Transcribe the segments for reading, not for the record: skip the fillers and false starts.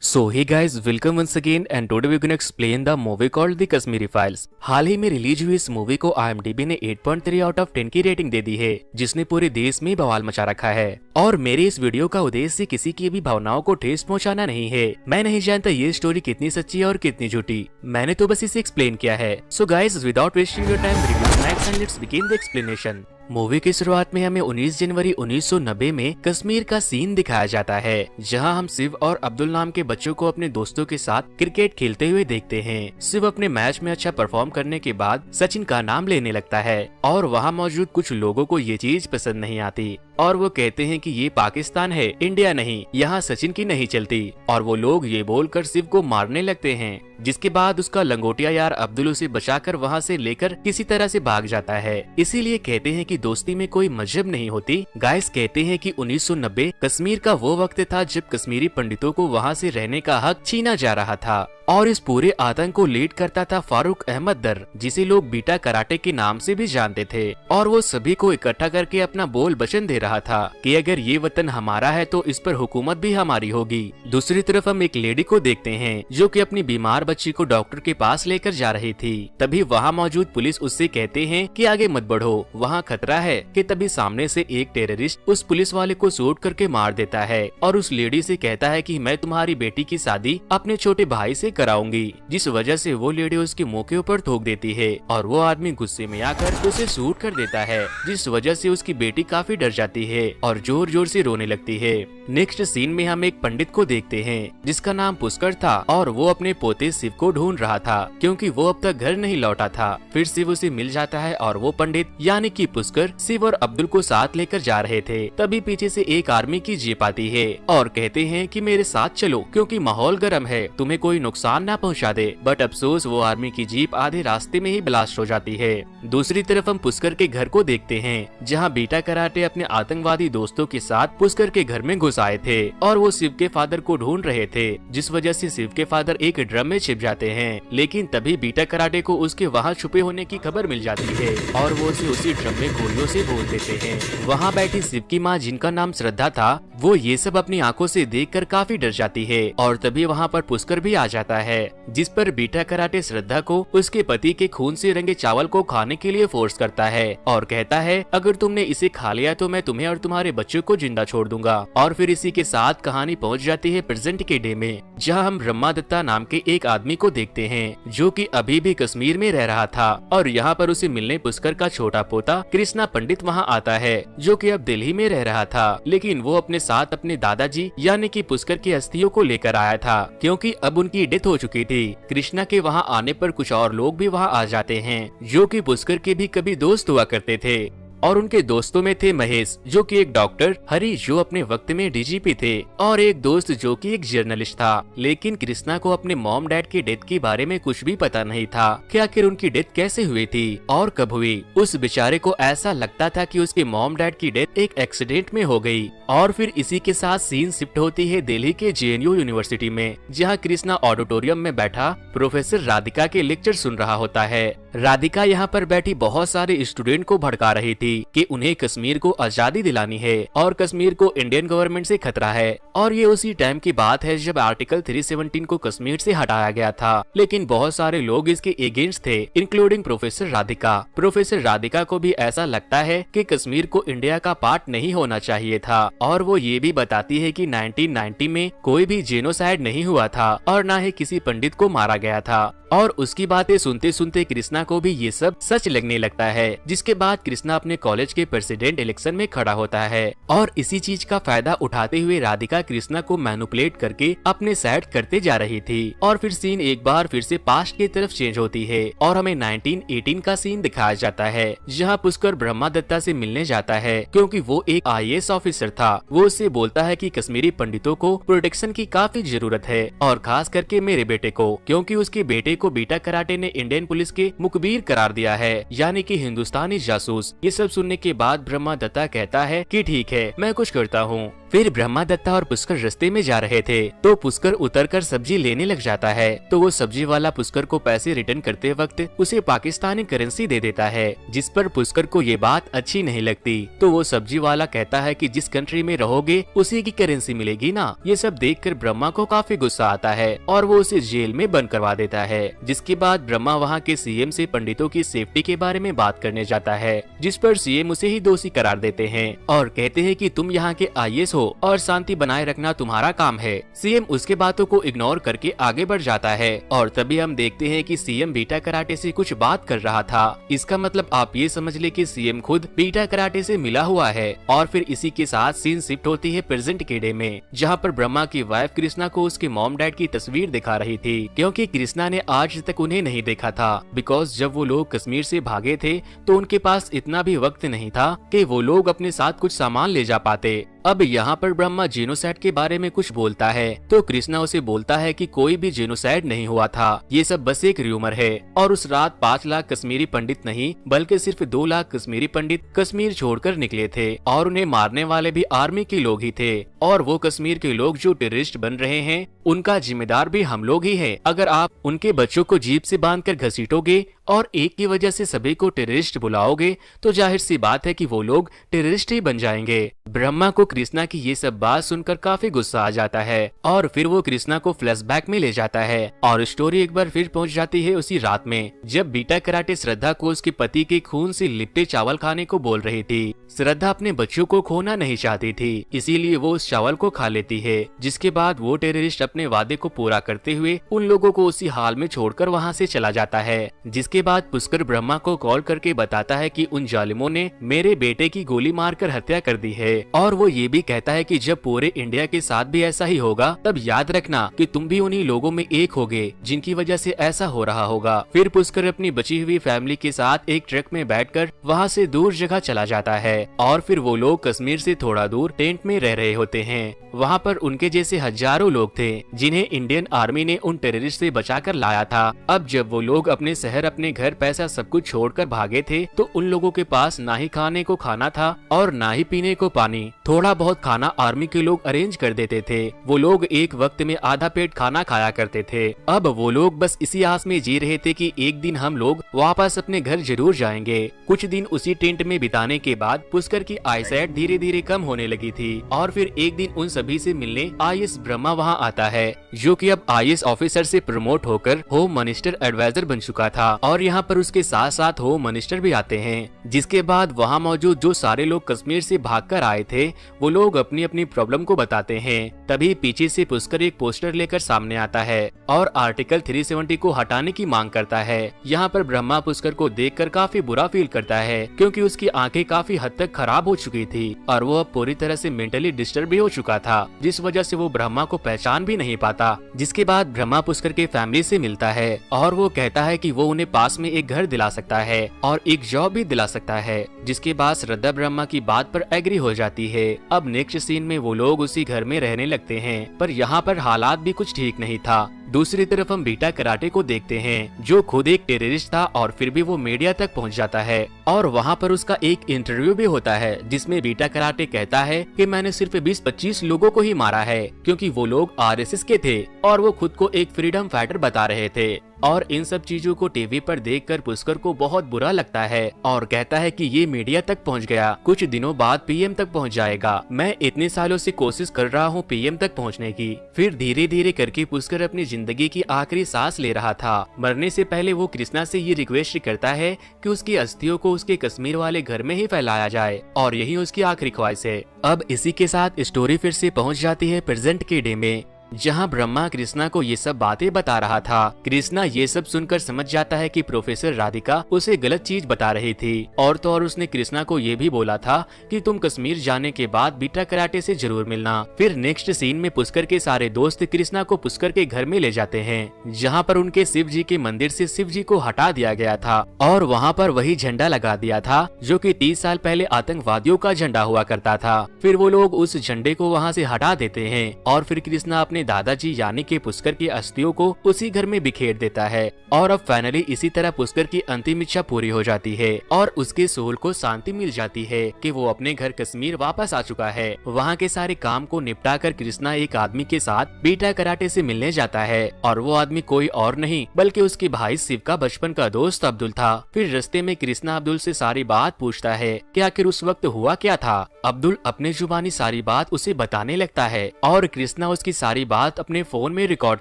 So hey guys, welcome once again and today we're gonna explain the movie called The Kashmiri Files। हाल ही में release हुई इस movie को IMDb ने 8.3 out of 10 की rating दे दी है, जिसने पूरे देश में बवाल मचा रखा है। और मेरे इस वीडियो का उद्देश्य किसी की भी भावनाओं को ठेस पहुंचाना नहीं है। मैं नहीं जानता ये स्टोरी कितनी सच्ची है और कितनी झूठी, मैंने तो बस इसे एक्सप्लेन किया है। So guys, without wasting your time, review next and let's begin the explanation. Movie की शुरुआत में हमें 19 जनवरी 1990 में कश्मीर का सीन दिखाया जाता है, जहां हम शिव और अब्दुल नाम के बच्चों को अपने दोस्तों के साथ क्रिकेट खेलते हुए देखते हैं। शिव अपने मैच में अच्छा परफॉर्म करने के बाद सचिन का नाम लेने लगता है और वहां मौजूद कुछ लोगों को ये चीज पसंद नहीं आती और वो कहते हैं कि ये पाकिस्तान है, इंडिया नहीं, यहाँ सचिन की नहीं चलती। और वो लोग ये बोलकर शिव को मारने लगते हैं, जिसके बाद उसका लंगोटिया यार अब्दुल उसे बचाकर वहाँ से लेकर किसी तरह से भाग जाता है। इसीलिए कहते हैं कि दोस्ती में कोई मजहब नहीं होती। गाइस कहते हैं कि 1990 कश्मीर का वो वक्त था जब कश्मीरी पंडितों को वहाँ से रहने का हक छीना जा रहा था और इस पूरे आतंक को लीड करता था फारूक अहमद दर, जिसे लोग बीटा कराटे के नाम से भी जानते थे। और वो सभी को इकट्ठा करके अपना बोल वचन दे रहा था कि अगर ये वतन हमारा है तो इस पर हुकूमत भी हमारी होगी। दूसरी तरफ हम एक लेडी को देखते हैं जो कि अपनी बीमार बच्ची को डॉक्टर के पास लेकर जा रही थी। तभी वहाँ मौजूद पुलिस उससे कहते हैं कि आगे मत बढ़ो, वहाँ खतरा है। कि तभी सामने से एक टेररिस्ट उस पुलिस वाले को शूट करके मार देता है और उस लेडी से कहता है कि मैं तुम्हारी बेटी की शादी अपने छोटे भाई से कराऊंगी, जिस वजह से वो लेडी उसके मुंह के ऊपर थूक देती है और वो आदमी गुस्से में आकर उसे शूट कर देता है, जिस वजह से उसकी बेटी काफी डर जाती है और जोर जोर से रोने लगती है। नेक्स्ट सीन में हम एक पंडित को देखते हैं जिसका नाम पुष्कर था और वो अपने पोते शिव को ढूंढ रहा था क्योंकि वो अब तक घर नहीं लौटा था। फिर शिव उसे मिल जाता है और वो पंडित यानी कि पुष्कर शिव और अब्दुल को साथ लेकर जा रहे थे। तभी पीछे से एक आर्मी की जीप आती है और कहते हैं कि मेरे साथ चलो क्योंकि माहौल गर्म है, तुम्हें कोई नुकसान ना पहुंचा दे। बट अफसोस वो आर्मी की जीप आधे रास्ते में ही ब्लास्ट हो जाती है। दूसरी तरफ हम पुष्कर के घर को देखते हैं जहां बीटा कराटे अपने आतंकवादी दोस्तों के साथ पुष्कर के घर में घुस आए थे और वो शिव के फादर को ढूंढ रहे थे, जिस वजह से शिव के फादर एक ड्रम में छिप जाते हैं। लेकिन तभी बीटा कराटे को उसके वहाँ छुपे होने की खबर मिल जाती है और वो उसे उसी ड्रम में गोलियों से भून देते हैं। वहाँ बैठी शिव की माँ जिनका नाम श्रद्धा था, वो ये सब अपनी आंखों से देखकर काफी डर जाती है और तभी वहाँ पर पुष्कर भी आ जाता है, जिस पर बीटा कराटे श्रद्धा को उसके पति के खून से रंगे चावल को खाने के लिए फोर्स करता है और कहता है अगर तुमने इसे खा लिया तो मैं तुम्हें और तुम्हारे बच्चों को जिंदा छोड़ दूंगा। और फिर इसी के साथ कहानी पहुंच जाती है प्रेजेंट के डे में, जहां हम ब्रह्मा दत्ता नाम के एक आदमी को देखते हैं जो कि अभी भी कश्मीर में रह रहा था और यहाँ पर उसे मिलने पुष्कर का छोटा पोता कृष्णा पंडित वहाँ आता है, जो कि अब दिल्ली में रह रहा था। लेकिन वो अपने साथ अपने दादाजी यानी कि पुष्कर की अस्थियों को लेकर आया था क्योंकि अब उनकी डेथ हो चुकी थी। कृष्णा के वहाँ आने पर कुछ और लोग भी वहाँ आ जाते हैं जो कि पुष्कर के भी कभी दोस्त हुआ करते थे और उनके दोस्तों में थे महेश जो कि एक डॉक्टर, हरी जो अपने वक्त में डीजीपी थे और एक दोस्त जो कि एक जर्नलिस्ट था। लेकिन कृष्णा को अपने मॉम डैड की डेथ के बारे में कुछ भी पता नहीं था कि आखिर उनकी डेथ कैसे हुई थी और कब हुई। उस बेचारे को ऐसा लगता था कि उसके मॉम डैड की डेथ एक एक्सीडेंट में हो गई। और फिर इसी के साथ सीन शिफ्ट होती है दिल्ली के JNU यूनिवर्सिटी में, जहाँ कृष्णा ऑडिटोरियम में बैठा प्रोफेसर राधिका के लेक्चर सुन रहा होता है। राधिका यहाँ पर बैठी बहुत सारे स्टूडेंट को भड़का रही थी कि उन्हें कश्मीर को आजादी दिलानी है और कश्मीर को इंडियन गवर्नमेंट से खतरा है। और ये उसी टाइम की बात है जब आर्टिकल 317 को कश्मीर से हटाया गया था, लेकिन बहुत सारे लोग इसके अगेंस्ट थे, including professor Radhika. Professor Radhika को भी ऐसा लगता है कि कश्मीर को इंडिया का पार्ट नहीं होना चाहिए था और वो ये भी बताती है कि 1990 में कोई भी जेनोसाइड नहीं हुआ था और न ही किसी पंडित को मारा गया था। और उसकी बातें सुनते सुनते कृष्णा को भी ये सब सच लगने लगता है, जिसके बाद कृष्णा अपने कॉलेज के प्रेसिडेंट इलेक्शन में खड़ा होता है और इसी चीज का फायदा उठाते हुए राधिका कृष्णा को मैनिपुलेट करके अपने साइड करते जा रही थी। और फिर सीन एक बार फिर से पास्ट की तरफ चेंज होती है और हमें 1918 का सीन दिखाया जाता है, जहाँ पुष्कर ब्रह्मा दत्ता से मिलने जाता है क्योंकि वो एक IAS ऑफिसर था। वो उससे बोलता है कि कश्मीरी पंडितों को प्रोटेक्शन की काफी जरूरत है और खास करके मेरे बेटे को, क्योंकि उसके बेटे को बीटा कराटे ने इंडियन पुलिस के मुखबिर करार दिया है, यानी कि हिंदुस्तानी जासूस। ये सब सुनने के बाद ब्रह्मा दत्ता कहता है कि ठीक है मैं कुछ करता हूँ। फिर ब्रह्मादत्ता और पुष्कर रास्ते में जा रहे थे तो पुष्कर उतरकर सब्जी लेने लग जाता है तो वो सब्जी वाला पुष्कर को पैसे रिटर्न करते वक्त उसे पाकिस्तानी करेंसी दे देता है, जिस पर पुष्कर को ये बात अच्छी नहीं लगती। तो वो सब्जी वाला कहता है कि जिस कंट्री में रहोगे उसी की करेंसी मिलेगी ना। ये सब देखकर ब्रह्मा को काफी गुस्सा आता है और वो उसे जेल में बंद करवा देता है। जिसके बाद ब्रह्मा वहाँ के सीएम से पंडितों की सेफ्टी के बारे में बात करने जाता है, जिस पर सीएम उसे ही दोषी करार देते हैं और कहते हैं कि तुम यहाँ के आईएएस हो और शांति बनाए रखना तुम्हारा काम है। सीएम उसके बातों को इग्नोर करके आगे बढ़ जाता है और तभी हम देखते हैं कि सीएम बीटा कराटे से कुछ बात कर रहा था। इसका मतलब आप ये समझ ले कि सीएम खुद बीटा कराटे से मिला हुआ है। और फिर इसी के साथ सीन शिफ्ट होती है प्रेजेंट के डे में, जहाँ पर ब्रह्मा की वाइफ कृष्णा को उसके मॉम डैड की तस्वीर दिखा रही थी, क्योंकि कृष्णा ने आज तक उन्हें नहीं देखा था। बिकॉज जब वो लोग कश्मीर से भागे थे तो उनके पास इतना भी वक्त नहीं था कि वो लोग अपने साथ कुछ सामान ले जा पाते। अब यहाँ पर ब्रह्मा जेनोसाइड के बारे में कुछ बोलता है तो कृष्णा उसे बोलता है कि कोई भी जेनोसाइड नहीं हुआ था, ये सब बस एक र्यूमर है। और उस रात 5 लाख कश्मीरी पंडित नहीं बल्कि सिर्फ 2 लाख कश्मीरी पंडित कश्मीर छोड़कर निकले थे और उन्हें मारने वाले भी आर्मी के लोग ही थे। और वो कश्मीर के लोग जो टेररिस्ट बन रहे हैं उनका जिम्मेदार भी हम लोग ही है। अगर आप उनके बच्चों को जीप से बांधकर घसीटोगे और एक की वजह से सभी को टेररिस्ट बुलाओगे तो जाहिर सी बात है कि वो लोग टेररिस्ट ही बन जाएंगे। ब्रह्मा को कृष्णा की ये सब बात सुनकर काफी गुस्सा आ जाता है और फिर वो कृष्णा को फ्लैशबैक में ले जाता है और स्टोरी एक बार फिर पहुंच जाती है उसी रात में, जब बीटा कराटे श्रद्धा को उसके पति के खून से लिपटे चावल खाने को बोल रही थी। श्रद्धा अपने बच्चों को खोना नहीं चाहती थी, इसीलिए वो उस चावल को खा लेती है। जिसके बाद वो टेररिस्ट अपने वादे को पूरा करते हुए उन लोगों को उसी हाल में छोड़कर वहाँ से चला जाता है। जिसके बाद पुष्कर ब्रह्मा को कॉल करके बताता है कि उन जालिमों ने मेरे बेटे की गोली मारकर हत्या कर दी है और वो ये भी कहता है कि जब पूरे इंडिया के साथ भी ऐसा ही होगा तब याद रखना कि तुम भी उन्हीं लोगों में एक होगे जिनकी वजह से ऐसा हो रहा होगा। फिर पुष्कर अपनी बची हुई फैमिली के साथ एक ट्रक में बैठकर वहाँ से दूर जगह चला जाता है और फिर वो लोग कश्मीर से थोड़ा दूर टेंट में रह रहे होते हैं। वहाँ पर उनके जैसे हजारों लोग थे जिन्हें इंडियन आर्मी ने उन टेररिस्ट से बचाकर लाया था। अब जब वो लोग अपने शहर, अपने घर, पैसा सब कुछ छोड़कर भागे थे तो उन लोगों के पास ना ही खाने को खाना था और ना ही पीने को पानी। थोड़ा बहुत खाना आर्मी के लोग अरेंज कर देते थे। वो लोग एक वक्त में आधा पेट खाना खाया करते थे। अब वो लोग बस इसी आस में जी रहे थे कि एक दिन हम लोग वापस अपने घर जरूर जाएंगे। कुछ दिन उसी टेंट में बिताने के बाद पुष्कर की आईसाइट धीरे धीरे कम होने लगी थी और फिर एक दिन उन सभी से मिलने आईएएस ब्रह्मा वहाँ आता है, जो कि अब आईएएस ऑफिसर से प्रमोट होकर होम मिनिस्टर एडवाइजर बन चुका था। और यहाँ पर उसके साथ साथ होम मिनिस्टर भी आते हैं। जिसके बाद वहाँ मौजूद जो सारे लोग कश्मीर से भागकर आए थे वो लोग अपनी अपनी प्रॉब्लम को बताते हैं। तभी पीछे से पुष्कर एक पोस्टर लेकर सामने आता है और आर्टिकल 370 को हटाने की मांग करता है। यहाँ पर ब्रह्मा पुष्कर को देखकर काफी बुरा फील करता है क्योंकि उसकी आंखें काफी हद तक खराब हो चुकी थी और वो अब पूरी तरह से मेंटली डिस्टर्ब भी हो चुका था, जिस वजह से वो ब्रह्मा को पहचान भी नहीं पाता। जिसके बाद ब्रह्मा पुष्कर के फैमिली से मिलता है और वो कहता है कि वो उन्हें पास में एक घर दिला सकता है और एक जॉब भी दिला सकता है। जिसके बाद श्रद्धा ब्रह्मा की बात पर एग्री हो जाती है। अब नेक्स्ट सीन में वो लोग उसी घर में रहने लगते हैं, पर यहाँ पर हालात भी कुछ ठीक नहीं था। दूसरी तरफ हम बीटा कराटे को देखते हैं, जो खुद एक टेररिस्ट था और फिर भी वो मीडिया तक पहुंच जाता है और वहाँ पर उसका एक इंटरव्यू भी होता है जिसमें बीटा कराटे कहता है कि मैंने सिर्फ 20-25 लोगों को ही मारा है क्योंकि वो लोग आरएसएस के थे और वो खुद को एक फ्रीडम फाइटर बता रहे थे। और इन सब चीजों को टीवी पर देखकर पुष्कर को बहुत बुरा लगता है और कहता है कि ये मीडिया तक पहुंच गया, कुछ दिनों बाद पीएम तक पहुंच जाएगा। मैं इतने सालों से कोशिश कर रहा हूँ पीएम तक पहुंचने की। फिर धीरे धीरे करके पुष्कर अपनी जिंदगी की आखिरी सांस ले रहा था। मरने से पहले वो कृष्णा से ये रिक्वेस्ट करता है कि उसकी अस्थियों को उसके कश्मीर वाले घर में ही फैलाया जाए और यही उसकी आखिरी ख्वाहिश है। अब इसी के साथ स्टोरी फिर से पहुंच जाती है प्रेजेंट के डे में, जहां ब्रह्मा कृष्णा को ये सब बातें बता रहा था। कृष्णा ये सब सुनकर समझ जाता है कि प्रोफेसर राधिका उसे गलत चीज बता रही थी और तो और उसने कृष्णा को ये भी बोला था कि तुम कश्मीर जाने के बाद बीटा कराटे से जरूर मिलना। फिर नेक्स्ट सीन में पुष्कर के सारे दोस्त कृष्णा को पुष्कर के घर में ले जाते हैं, जहाँ पर उनके शिव जी के मंदिर से शिव जी को हटा दिया गया था और वहाँ पर वही झंडा लगा दिया था जो कि 30 साल पहले आतंकवादियों का झंडा हुआ करता था। फिर वो लोग उस झंडे को वहाँ से हटा देते हैं और फिर कृष्णा अपने अपने दादाजी यानी कि पुष्कर की अस्थियों को उसी घर में बिखेर देता है। और अब फाइनली इसी तरह पुष्कर की अंतिम इच्छा पूरी हो जाती है और उसके सोल को शांति मिल जाती है कि वो अपने घर कश्मीर वापस आ चुका है। वहाँ के सारे काम को निपटा कर कृष्णा एक आदमी के साथ बीटा कराटे से मिलने जाता है और वो आदमी कोई और नहीं बल्कि उसके भाई शिव का बचपन का दोस्त अब्दुल था। फिर रास्ते में कृष्णा अब्दुल से सारी बात पूछता है कि आखिर उस वक्त हुआ क्या था। अब्दुल अपने जुबानी सारी बात उसे बताने लगता है और कृष्णा उसकी सारी बात अपने फोन में रिकॉर्ड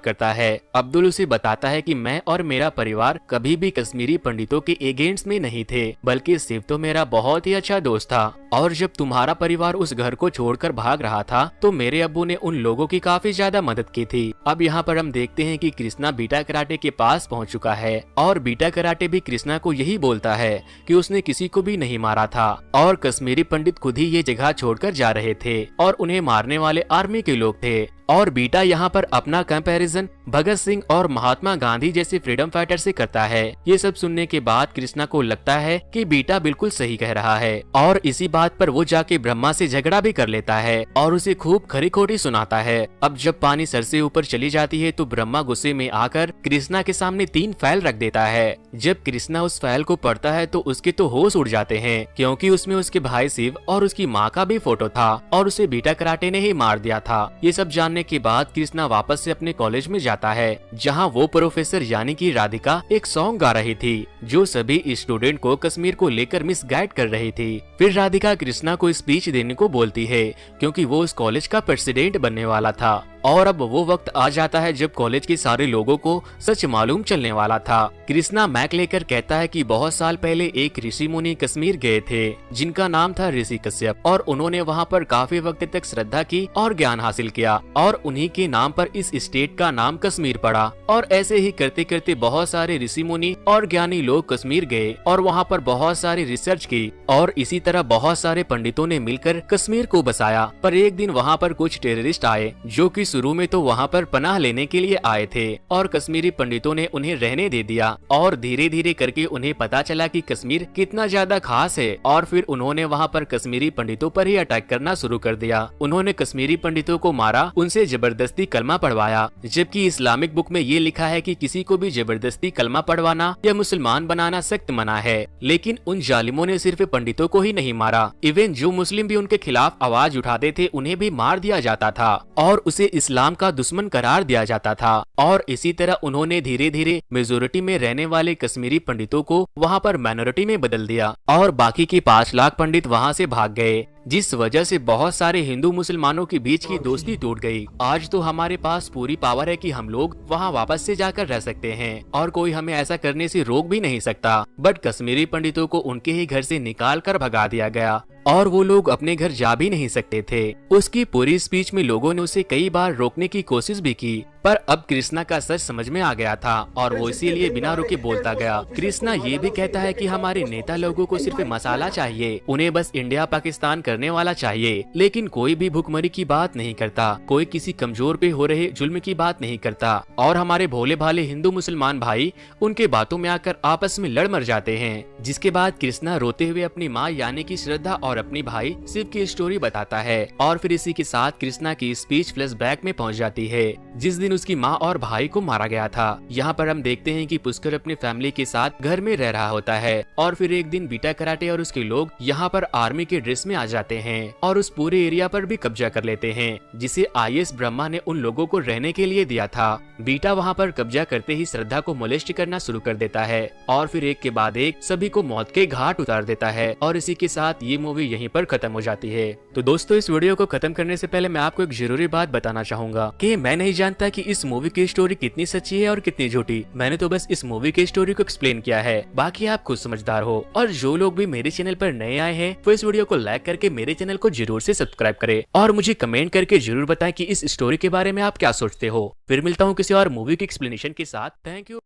करता है। अब्दुल उसे बताता है कि मैं और मेरा परिवार कभी भी कश्मीरी पंडितों के अगेंस्ट में नहीं थे, बल्कि शिव तो मेरा बहुत ही अच्छा दोस्त था। और जब तुम्हारा परिवार उस घर को छोड़कर भाग रहा था तो मेरे अब्बू ने उन लोगों की काफी ज्यादा मदद की थी। अब यहाँ पर हम देखते हैं कि कृष्णा बीटा कराटे के पास पहुँच चुका है और बीटा कराटे भी कृष्णा को यही बोलता है कि उसने किसी को भी नहीं मारा था और कश्मीरी पंडित खुद ही ये जगह छोड़कर जा रहे थे और उन्हें मारने वाले आर्मी के लोग थे। और बीटा यहाँ पर अपना कंपैरिजन भगत सिंह और महात्मा गांधी जैसे फ्रीडम फाइटर से करता है। ये सब सुनने के बाद कृष्णा को लगता है कि बीटा बिल्कुल सही कह रहा है और इसी बात पर वो जाके ब्रह्मा से झगड़ा भी कर लेता है और उसे खूब खरी खोटी सुनाता है। अब जब पानी सर से ऊपर चली जाती है तो ब्रह्मा गुस्से में आकर कृष्णा के सामने 3 फाइल रख देता है। जब कृष्णा उस फाइल को पढ़ता है तो उसके तो होश उड़ जाते हैं क्योंकि उसमें उसके भाई शिव और उसकी माँ का भी फोटो था और उसे बीटा कराटे ने ही मार दिया था। ये सब जानने के बाद कृष्णा वापस से अपने कॉलेज में जाता है जहां वो प्रोफेसर यानी कि राधिका एक सॉन्ग गा रही थी जो सभी स्टूडेंट को कश्मीर को लेकर मिसगाइड कर रही थी। फिर राधिका कृष्णा को स्पीच देने को बोलती है क्योंकि वो उस कॉलेज का प्रेसिडेंट बनने वाला था। और अब वो वक्त आ जाता है जब कॉलेज के सारे लोगों को सच मालूम चलने वाला था। कृष्णा मैक लेकर कहता है कि बहुत साल पहले एक ऋषि मुनि कश्मीर गए थे जिनका नाम था ऋषि कश्यप और उन्होंने वहाँ पर काफी वक्त तक श्रद्धा की और ज्ञान हासिल किया और उन्हीं के नाम पर इस स्टेट का नाम कश्मीर पड़ा। और ऐसे ही करते करते बहुत सारे ऋषि मुनि और ज्ञानी लोग कश्मीर गए और वहाँ पर बहुत सारी रिसर्च की और इसी तरह बहुत सारे पंडितों ने मिलकर कश्मीर को बसाया। पर एक दिन वहाँ पर कुछ टेररिस्ट आए जो कि शुरू में तो वहाँ पर पनाह लेने के लिए आए थे और कश्मीरी पंडितों ने उन्हें रहने दे दिया और धीरे धीरे करके उन्हें पता चला कि कश्मीर कितना ज्यादा खास है और फिर उन्होंने वहाँ पर कश्मीरी पंडितों पर ही अटैक करना शुरू कर दिया। उन्होंने कश्मीरी पंडितों को मारा, उनसे जबरदस्ती कलमा पढ़वाया, जबकि इस्लामिक बुक में ये लिखा है कि किसी को भी जबरदस्ती कलमा पढ़वाना या मुसलमान बनाना सख्त मना है। लेकिन उन जालिमों ने सिर्फ पंडितों को ही नहीं मारा, इवन जो मुस्लिम भी उनके खिलाफ आवाज उठाते थे उन्हें भी मार दिया जाता था और उसे इस्लाम का दुश्मन करार दिया जाता था। और इसी तरह उन्होंने धीरे धीरे मेजोरिटी में रहने वाले कश्मीरी पंडितों को वहाँ पर माइनॉरिटी में बदल दिया और बाकी के 5 लाख पंडित वहाँ से भाग गए, जिस वजह से बहुत सारे हिंदू मुसलमानों के बीच की दोस्ती टूट गई। आज तो हमारे पास पूरी पावर है कि हम लोग वहाँ वापस से जाकर रह सकते हैं और कोई हमें ऐसा करने से रोक भी नहीं सकता। बट कश्मीरी पंडितों को उनके ही घर से निकाल कर भगा दिया गया और वो लोग अपने घर जा भी नहीं सकते थे। उसकी पूरी स्पीच में लोगों ने उसे कई बार रोकने की कोशिश भी की, पर अब कृष्णा का सच समझ में आ गया था और वो इसीलिए बिना रुके बोलता गया। कृष्णा ये भी कहता है कि हमारे नेता लोगों को सिर्फ मसाला चाहिए, उन्हें बस इंडिया पाकिस्तान करने वाला चाहिए, लेकिन कोई भी भुखमरी की बात नहीं करता, कोई किसी कमजोर पे हो रहे जुल्म की बात नहीं करता। और हमारे भोले भाले हिंदू मुसलमान भाई उनके बातों में आकर आपस में लड़ मर जाते हैं। जिसके बाद कृष्णा रोते हुए अपनी माँ यानी कि श्रद्धा और अपनी भाई शिव की स्टोरी बताता है और फिर इसी के साथ कृष्णा की स्पीच फ्लैशबैक में पहुंच जाती है जिस दिन उसकी माँ और भाई को मारा गया था। यहाँ पर हम देखते हैं कि पुष्कर अपनी फैमिली के साथ घर में रह रहा होता है और फिर एक दिन बीटा कराटे और उसके लोग यहाँ पर आर्मी के ड्रेस में आ जाते हैं और उस पूरे एरिया पर भी कब्जा कर लेते हैं जिसे IS ब्रह्मा ने उन लोगों को रहने के लिए दिया था। बीटा वहाँ पर कब्जा करते ही श्रद्धा को मोलेस्ट करना शुरू कर देता है और फिर एक के बाद एक सभी को मौत के घाट उतार देता है और इसी के साथ ये मूवी यहीं पर खत्म हो जाती है। तो दोस्तों, इस वीडियो को खत्म करने से पहले मैं आपको एक जरूरी बात बताना चाहूंगा कि मैं नहीं जानता कि इस मूवी की स्टोरी कितनी सच्ची है और कितनी झूठी। मैंने तो बस इस मूवी की स्टोरी को एक्सप्लेन किया है, बाकी आप खुद समझदार हो। और जो लोग भी मेरे चैनल पर नए आए हैं वो इस वीडियो को लाइक करके मेरे चैनल को जरूर से सब्सक्राइब करें और मुझे कमेंट करके जरूर बताएं कि इस स्टोरी के बारे में आप क्या सोचते हो। फिर मिलता हूँ किसी और मूवी की एक्सप्लेनेशन के साथ। Thank you.